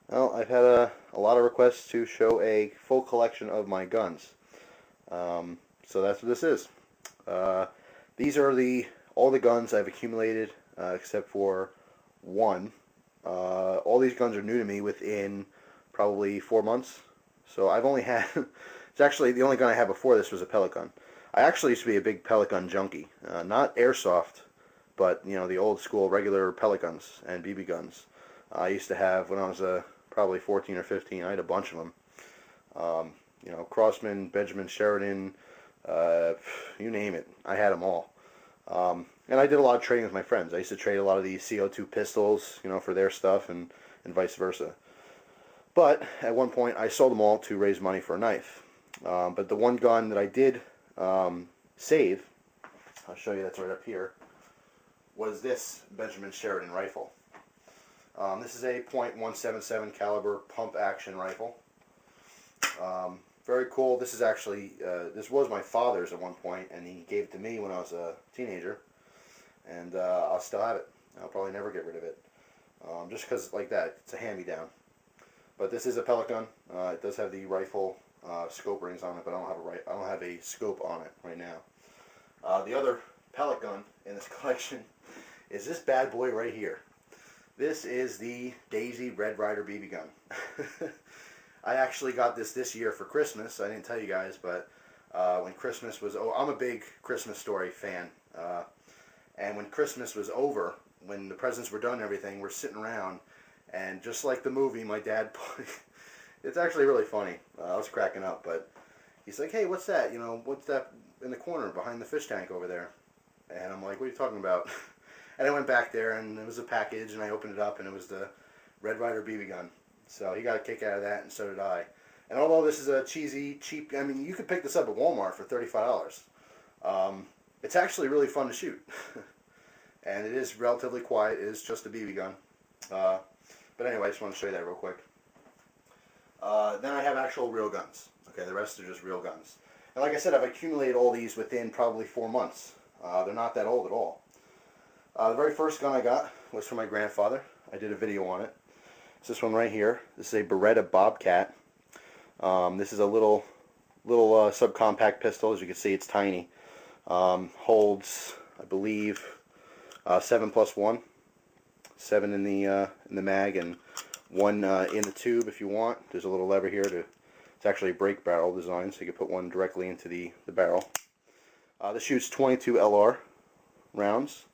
Well, I've had a lot of requests to show a full collection of my guns. So that's what this is. Uh, these are all the guns I've accumulated, except for one. All these guns are new to me within probably 4 months. So I've only had. It's actually the only gun I had before this was a pellet gun. I actually used to be a big pellet gun junkie. Not airsoft, but the old school regular pellet guns and BB guns. I used to have when I was probably 14 or 15. I had a bunch of them. Crossman, Benjamin Sheridan, you name it. I had them all. And I did a lot of trading with my friends. I used to trade a lot of these CO2 pistols, for their stuff and vice versa. But at one point, I sold them all to raise money for a knife. But the one gun that I did save, I'll show you, that's right up here, was this Benjamin Sheridan rifle. This is a .177 caliber pump action rifle. Very cool. This is actually, this was my father's at one point, and he gave it to me when I was a teenager. And I'll still have it. I'll probably never get rid of it. Just because, like that, it's a hand-me-down. But this is a pellet gun. It does have the rifle scope rings on it, but I don't have a scope on it right now. The other pellet gun in this collection is this bad boy right here. This is the Daisy Red Ryder BB gun. I actually got this year for Christmas. I didn't tell you guys, but when Christmas was over, I'm a big Christmas Story fan. And when Christmas was over, when the presents were done and everything, we're sitting around, and just like the movie, my dad it's actually really funny. I was cracking up, but he's like, "Hey, what's that? What's that in the corner behind the fish tank over there?" And I'm like, "What are you talking about?" And I went back there, and it was a package, and I opened it up, and it was the Red Ryder BB gun. So he got a kick out of that, and so did I. And although this is a cheesy, cheap, I mean, you could pick this up at Walmart for $35. It's actually really fun to shoot. And it is relatively quiet. It is just a BB gun. But anyway, I just want to show you that real quick. Then I have actual real guns. Okay, the rest are just real guns. And like I said, I've accumulated all these within probably 4 months. They're not that old at all. The very first gun I got was from my grandfather. I did a video on it. It's this one right here. This is a Beretta Bobcat. This is a little subcompact pistol. As you can see, it's tiny. Holds, I believe, 7+1. 7 in the mag and 1 in the tube if you want. There's a little lever here it's actually a brake barrel design, so you can put one directly into the barrel. This shoots 22 LR rounds,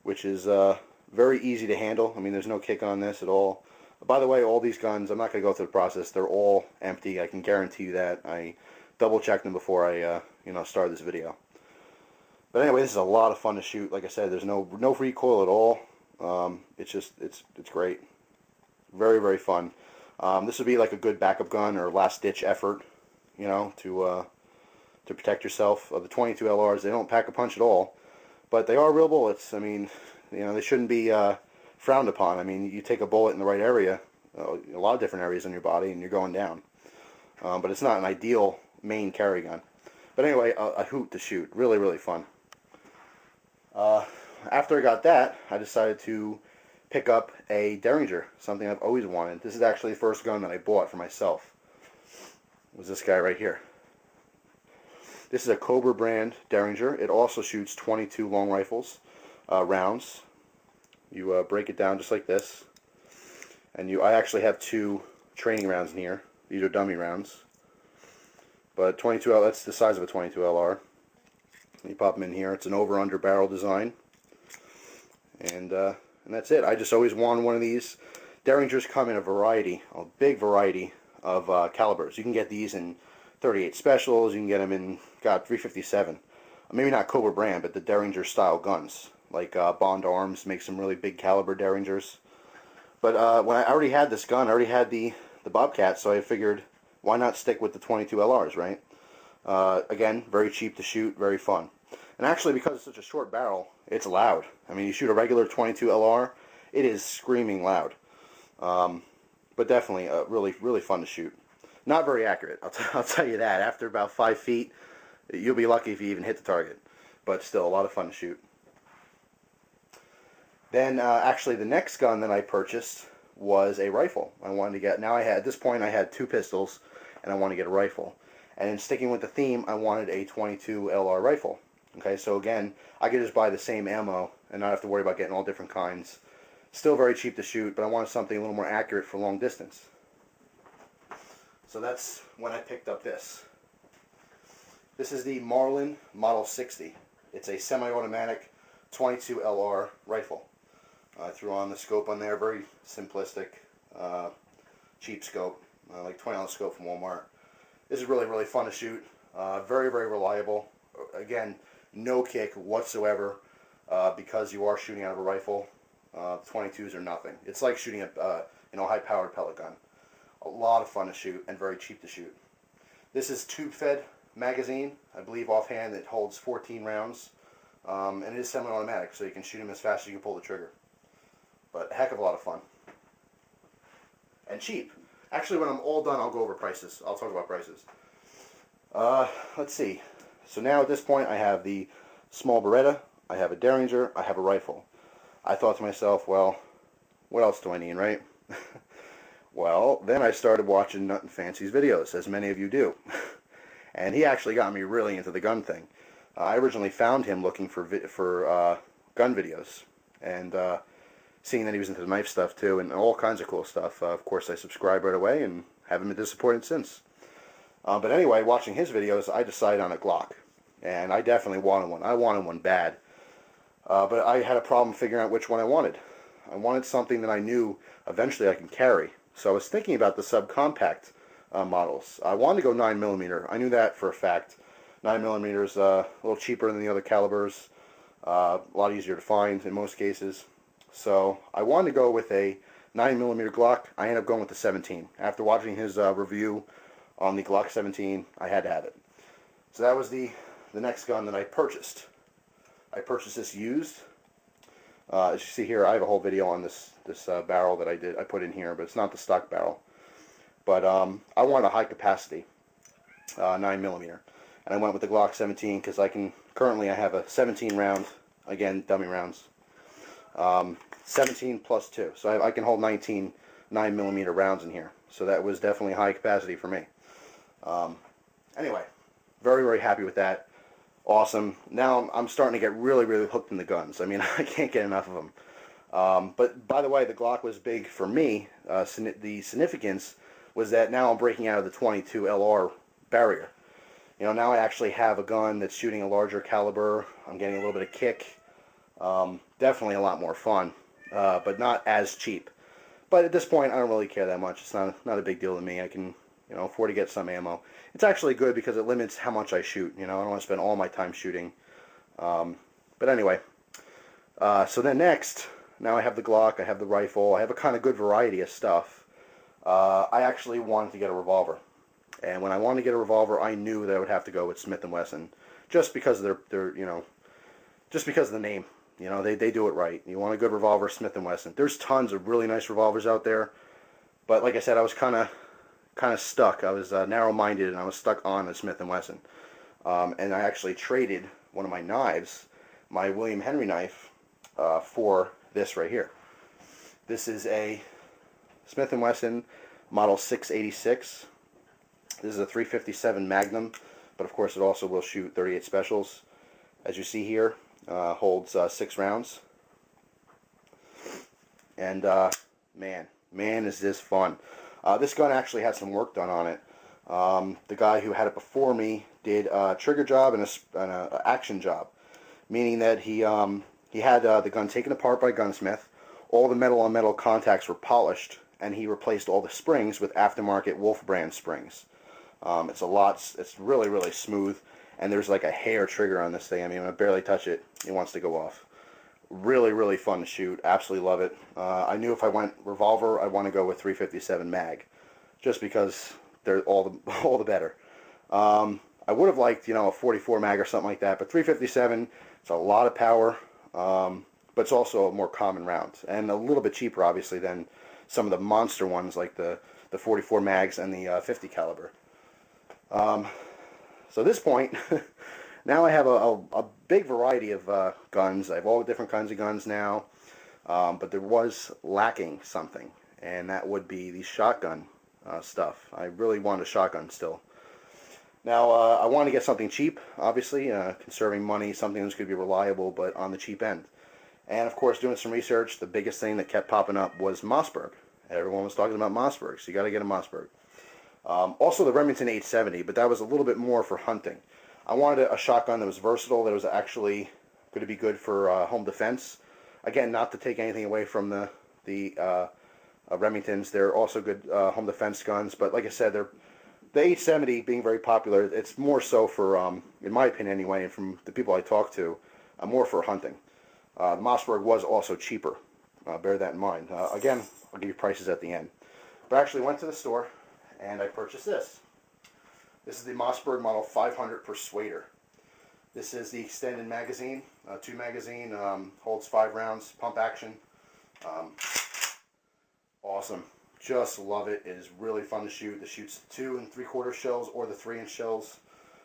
which is very easy to handle. I mean, there's no kick on this at all. By the way, all these guns, I'm not going to go through the process. They're all empty. I can guarantee you that. I double-checked them before I started this video. But anyway, this is a lot of fun to shoot. Like I said, there's no recoil at all. It's great. Very, very fun. This would be like a good backup gun or last-ditch effort, to protect yourself. The 22 LRs, they don't pack a punch at all, but they are real bullets. I mean, they shouldn't be frowned upon. I mean, you take a bullet in the right area, a lot of different areas on your body, and you're going down. But it's not an ideal main carry gun. But anyway, a hoot to shoot. Really, really fun. After I got that, I decided to pick up a derringer, something I've always wanted. This is actually the first gun that I bought for myself. It was this guy right here. This is a Cobra brand derringer. It also shoots 22 long rifles rounds. You break it down just like this, and I actually have 2 training rounds in here. These are dummy rounds, but 22 L. That's the size of a 22 LR. You pop them in here. It's an over-under barrel design, and that's it. I just always wanted one of these. Derringers come in a big variety of calibers. You can get these in 38 specials. You can get them in 357. Maybe not Cobra brand, but the Derringer style guns. Like Bond Arms makes some really big caliber derringers. But when I already had this gun, I already had the Bobcat, so I figured, why not stick with the 22 LRs, right? Again, very cheap to shoot, very fun. And actually, because it's such a short barrel, it's loud. I mean, you shoot a regular 22 LR, it is screaming loud. But definitely really, really fun to shoot. Not very accurate, I'll tell you that. After about 5 feet, you'll be lucky if you even hit the target. But still, a lot of fun to shoot. Then, actually, the next gun that I purchased was a rifle. I wanted to get, now at this point I had 2 pistols, and I wanted to get a rifle. And in sticking with the theme, I wanted a 22 LR rifle. Okay, so again, I could just buy the same ammo and not have to worry about getting all different kinds. Still very cheap to shoot, but I wanted something a little more accurate for long distance. So that's when I picked up this. This is the Marlin Model 60. It's a semi-automatic 22 LR rifle. I threw on the scope on there, very simplistic, cheap scope, like $20 scope from Walmart. This is really, really fun to shoot. Very, very reliable. Again, no kick whatsoever because you are shooting out of a rifle. 22s are nothing. It's like shooting a high-powered pellet gun. A lot of fun to shoot and very cheap to shoot. This is tube-fed magazine. I believe offhand it holds 14 rounds. And it is semi-automatic, so you can shoot them as fast as you can pull the trigger. But a heck of a lot of fun. And cheap. Actually, when I'm all done, I'll go over prices. I'll talk about prices. Let's see. So now at this point, I have the small Beretta, I have a derringer, I have a rifle. I thought to myself, well, what else do I need, right? Well, then I started watching Nut and Fancy's videos, as many of you do. And he actually got me really into the gun thing. I originally found him looking for gun videos, and seeing that he was into the knife stuff too, and all kinds of cool stuff. Of course, I subscribed right away and haven't been disappointed since. But anyway, watching his videos, I decided on a Glock, and I definitely wanted one. I wanted one bad, but I had a problem figuring out which one I wanted. I wanted something that I knew eventually I could carry. So I was thinking about the subcompact models. I wanted to go 9mm. I knew that for a fact. 9mm is a little cheaper than the other calibers, a lot easier to find in most cases. So I wanted to go with a 9mm Glock. I ended up going with the 17. After watching his review on the Glock 17, I had to have it. So that was the next gun that I purchased. I purchased this used. As you see here, I have a whole video on this barrel that I put in here, but it's not the stock barrel. But I wanted a high capacity 9mm. And I went with the Glock 17 because currently I have a 17 round, again, dummy rounds. 17 plus 2. So I can hold 19 9mm rounds in here. So that was definitely high capacity for me. Anyway, very, very happy with that. Awesome. Now I'm starting to get really, really hooked in the guns. I mean, I can't get enough of them. But by the way, the Glock was big for me. The significance was that now I'm breaking out of the 22 LR barrier. You know, now I actually have a gun that's shooting a larger caliber. I'm getting a little bit of kick. Definitely a lot more fun, but not as cheap. But at this point, I don't really care that much. It's not a big deal to me. I can, afford to get some ammo. It's actually good because it limits how much I shoot. I don't want to spend all my time shooting. But anyway, so then next, now I have the Glock, I have the rifle, I have a kind of good variety of stuff. I actually wanted to get a revolver. And when I wanted to get a revolver, I knew that I would have to go with Smith & Wesson, just because of just because of the name. They do it right. You want a good revolver, Smith & Wesson. There's tons of really nice revolvers out there, but like I said, I was kind of stuck. I was narrow-minded, and I was stuck on a Smith & Wesson. And I actually traded one of my knives, my William Henry knife, for this right here. This is a Smith & Wesson Model 686. This is a 357 Magnum, but of course it also will shoot 38 specials. As you see here, holds 6 rounds. And man is this fun. This gun actually had some work done on it. The guy who had it before me did a trigger job and an action job, meaning that he had the gun taken apart by a gunsmith. All the metal-on-metal contacts were polished, and he replaced all the springs with aftermarket Wolf brand springs. It's really, really smooth, and there's like a hair trigger on this thing. I mean, when I barely touch it, it wants to go off. Really, really fun to shoot. Absolutely love it. I knew if I went revolver, I want to go with 357 mag, just because they're all the better. I would have liked, a 44 mag or something like that, but 357, it's a lot of power, but it's also a more common round, and a little bit cheaper, obviously, than some of the monster ones like the 44 mags and the 50 caliber. So at this point, now I have a big variety of guns. I have all different kinds of guns now, but there was lacking something, and that would be the shotgun stuff. I really want a shotgun still. Now, I want to get something cheap, obviously, conserving money, something that's going to be reliable, but on the cheap end. And, of course, doing some research, the biggest thing that kept popping up was Mossberg. Everyone was talking about Mossberg, so you got to get a Mossberg. Also, the Remington 870, but that was a little bit more for hunting. I wanted a shotgun that was versatile, that was actually going to be good for home defense. Again, not to take anything away from the Remingtons. They're also good home defense guns, but like I said, the 870 being very popular, it's more so for, in my opinion anyway, and from the people I talk to, more for hunting. The Mossberg was also cheaper. Bear that in mind. Again, I'll give you prices at the end. But I actually went to the store, and I purchased this. This is the Mossberg Model 500 Persuader. This is the extended magazine, 2 magazine, holds 5 rounds, pump action. Awesome. Just love it. It is really fun to shoot. It shoots 2 3/4 shells or the 3-inch shells.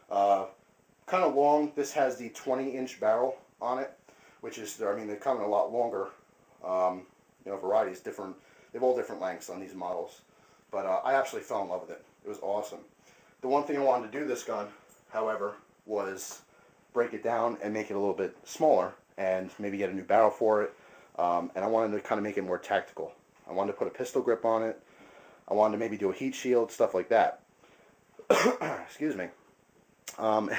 Kind of long. This has the 20-inch barrel on it, which is, I mean, they come in a lot longer, varieties, different. They have all different lengths on these models. But I absolutely fell in love with it. It was awesome. The one thing I wanted to do this gun, however, was break it down and make it a little bit smaller and maybe get a new barrel for it. And I wanted to kind of make it more tactical. I wanted to put a pistol grip on it. I wanted to maybe do a heat shield, stuff like that. Excuse me. And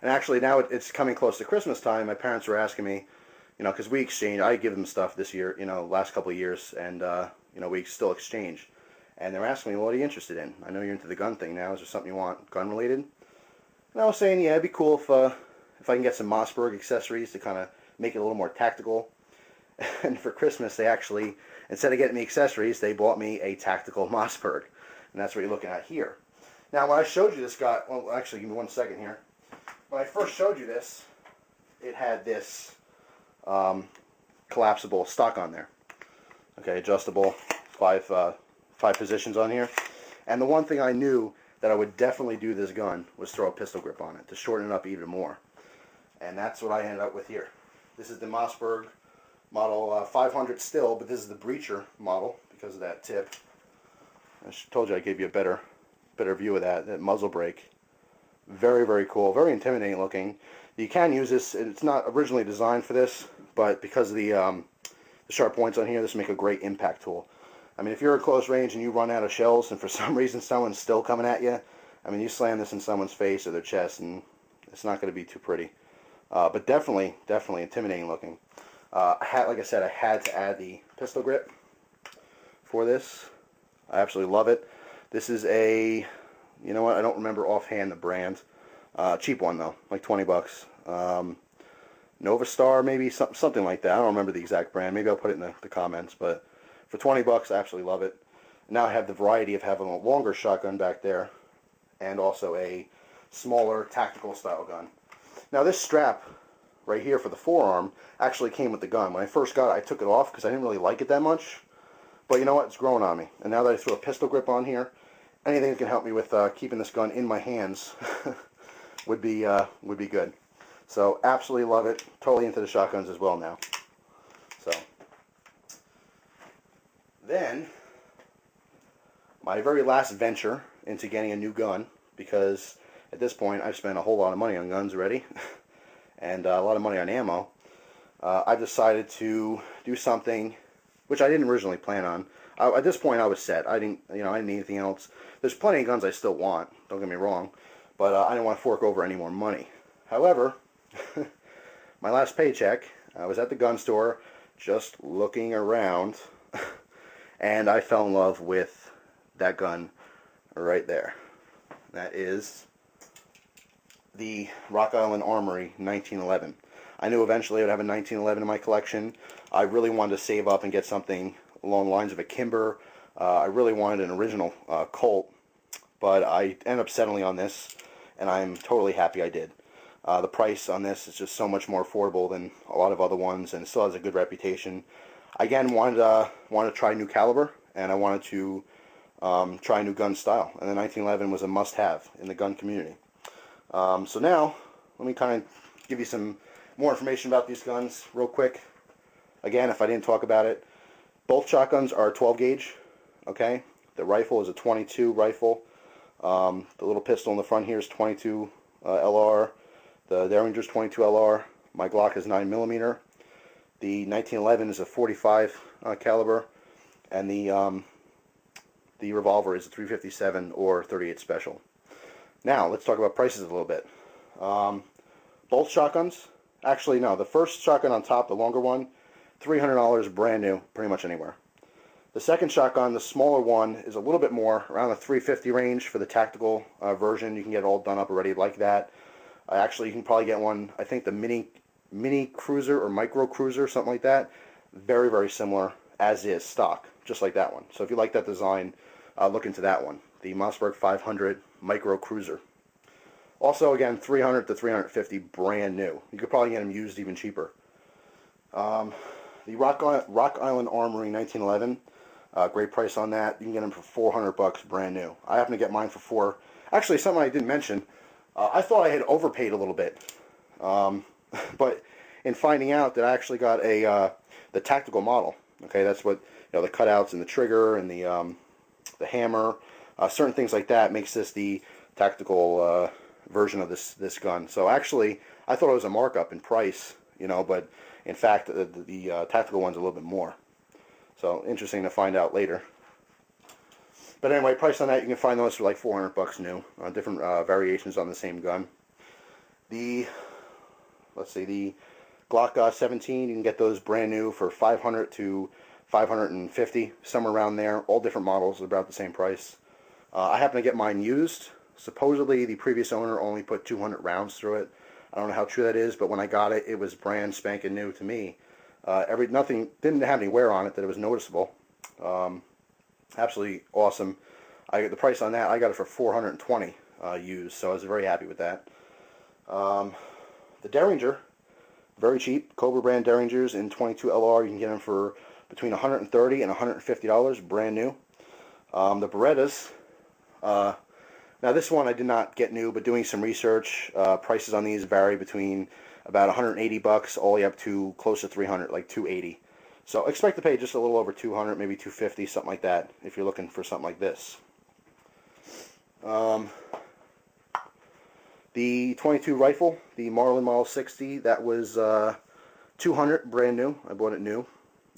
actually now it's coming close to Christmas time. My parents were asking me, because we exchange. I give them stuff this year, last couple of years, and we still exchange. And they're asking me, well, what are you interested in? I know you're into the gun thing now. Is there something you want gun related? And I was saying, yeah, it'd be cool if I can get some Mossberg accessories to kind of make it a little more tactical. And for Christmas, they actually, instead of getting me accessories, they bought me a tactical Mossberg. And that's what you're looking at here. Now, when I showed you this gun, well, actually, give me 1 second here. When I first showed you this, it had this collapsible stock on there. Okay, adjustable, five positions on here. And the one thing I knew that I would definitely do this gun was throw a pistol grip on it to shorten it up even more. And that's what I ended up with here. This is the Mossberg Model 500 still, but this is the breacher model because of that tip. I told you I gave you a better view of that muzzle brake. Very, very cool. Very intimidating looking. You can use this. It's not originally designed for this, but because of the sharp points on here, this will make a great impact tool. I mean, if you're at close range and you run out of shells and for some reason someone's still coming at you, I mean, you slam this in someone's face or their chest and it's not going to be too pretty. But definitely intimidating looking. Like I said, I had to add the pistol grip for this. I absolutely love it. This is a, I don't remember offhand the brand. Cheap one though, like 20 bucks. Nova Star, maybe something like that. I don't remember the exact brand. Maybe I'll put it in the comments. But for 20 bucks, I absolutely love it. Now I have the variety of having a longer shotgun back there, and also a smaller tactical style gun. Now this strap right here for the forearm actually came with the gun. When I first got it, I took it off because I didn't really like it that much. But you know what? It's growing on me. And now that I threw a pistol grip on here, anything that can help me with keeping this gun in my hands would be good. So absolutely love it. Totally into the shotguns as well now. So then my very last venture into getting a new gun, because at this point I've spent a whole lot of money on guns already and a lot of money on ammo. I've decided to do something which I didn't originally plan on. At this point I was set. I didn't need anything else. There's plenty of guns I still want, don't get me wrong, but I didn't want to fork over any more money. However, my last paycheck, I was at the gun store just looking around and I fell in love with that gun right there. That is the Rock Island Armory 1911. I knew eventually I would have a 1911 in my collection. I really wanted to save up and get something along the lines of a Kimber. I really wanted an original Colt, but I ended up settling on this, and I'm totally happy I did. The price on this is just so much more affordable than a lot of other ones, and it still has a good reputation. I again wanted to try a new caliber, and I wanted to try a new gun style, and the 1911 was a must-have in the gun community. So now, let me kind of give you some more information about these guns real quick. Again, if I didn't talk about it, both shotguns are 12 gauge. Okay, the rifle is a 22 rifle. The little pistol in the front here is 22 LR. The derringer is 22 LR. My Glock is 9mm. The 1911 is a 45 caliber, and the revolver is a 357 or 38 special. Now let's talk about prices a little bit. Both shotguns, actually no, the first shotgun on top, the longer one, $300 brand new, pretty much anywhere. The second shotgun, the smaller one, is a little bit more, around the $350 range for the tactical version. You can get it all done up already like that. Actually, you can probably get one, I think the mini cruiser or micro cruiser, something like that. Very, very similar as is, stock, just like that one. So if you like that design, look into that one. The Mossberg 500 micro cruiser. Also, again, $300 to $350 brand new. You could probably get them used even cheaper. The Rock Island Armory 1911, great price on that. You can get them for $400 brand new. I happen to get mine for Actually, something I didn't mention. I thought I had overpaid a little bit, but in finding out that I actually got the tactical model. Okay, that's what the cutouts and the trigger and the hammer, certain things like that makes this the tactical version of this gun. So actually, I thought it was a markup in price, but in fact, the tactical one's a little bit more. So interesting to find out later. But anyway, price on that, you can find those for like $400 new. Different variations on the same gun. Let's see, the Glock 17, you can get those brand new for $500 to $550, somewhere around there. All different models, about the same price. I happen to get mine used. Supposedly, the previous owner only put 200 rounds through it. I don't know how true that is, but when I got it, it was brand spanking new to me. Nothing didn't have any wear on it that it was noticeable. Absolutely awesome. The price on that, I got it for $420 used, so I was very happy with that. The Derringer, very cheap. Cobra brand Derringers in 22 LR, you can get them for between $130 and $150, brand new. The Berettas, now this one I did not get new, but doing some research, prices on these vary between about $180 all the way up to close to $300, like $280. So expect to pay just a little over $200, maybe $250, something like that, if you're looking for something like this. The 22 rifle, the Marlin Model 60, that was $200, brand new. I bought it new.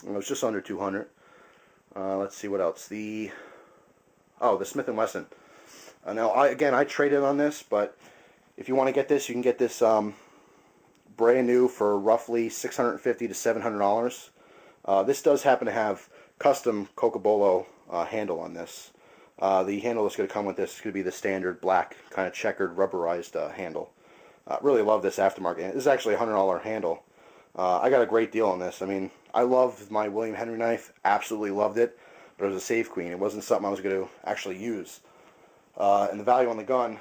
It was just under $200. Let's see what else. The Smith & Wesson. Now, I traded on this, but if you want to get this, you can get this brand new for roughly $650 to $700. This does happen to have custom Cocobolo handle on this. The handle that's going to come with this is going to be the standard black, kind of checkered, rubberized handle. Really love this aftermarket. This is actually a $100 handle. I got a great deal on this. I mean, I love my William Henry knife. Absolutely loved it. But it was a Save Queen. It wasn't something I was going to actually use. And the value on the gun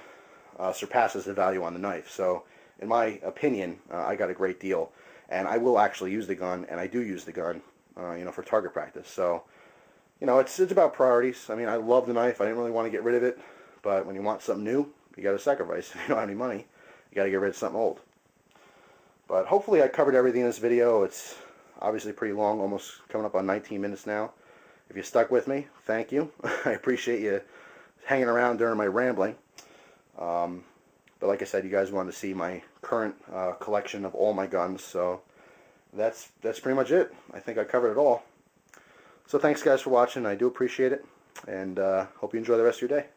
surpasses the value on the knife. So, in my opinion, I got a great deal. And I will actually use the gun, and I do use the gun, for target practice. So, it's about priorities. I mean, I love the knife. I didn't really want to get rid of it. But when you want something new, you got to sacrifice. If you don't have any money, you got to get rid of something old. But hopefully I covered everything in this video. It's obviously pretty long, almost coming up on 19 minutes now. If you stuck with me, thank you. I appreciate you hanging around during my rambling. But like I said, you guys wanted to see my current collection of all my guns, so that's pretty much it. I think I covered it all. So thanks guys for watching. I do appreciate it, and hope you enjoy the rest of your day.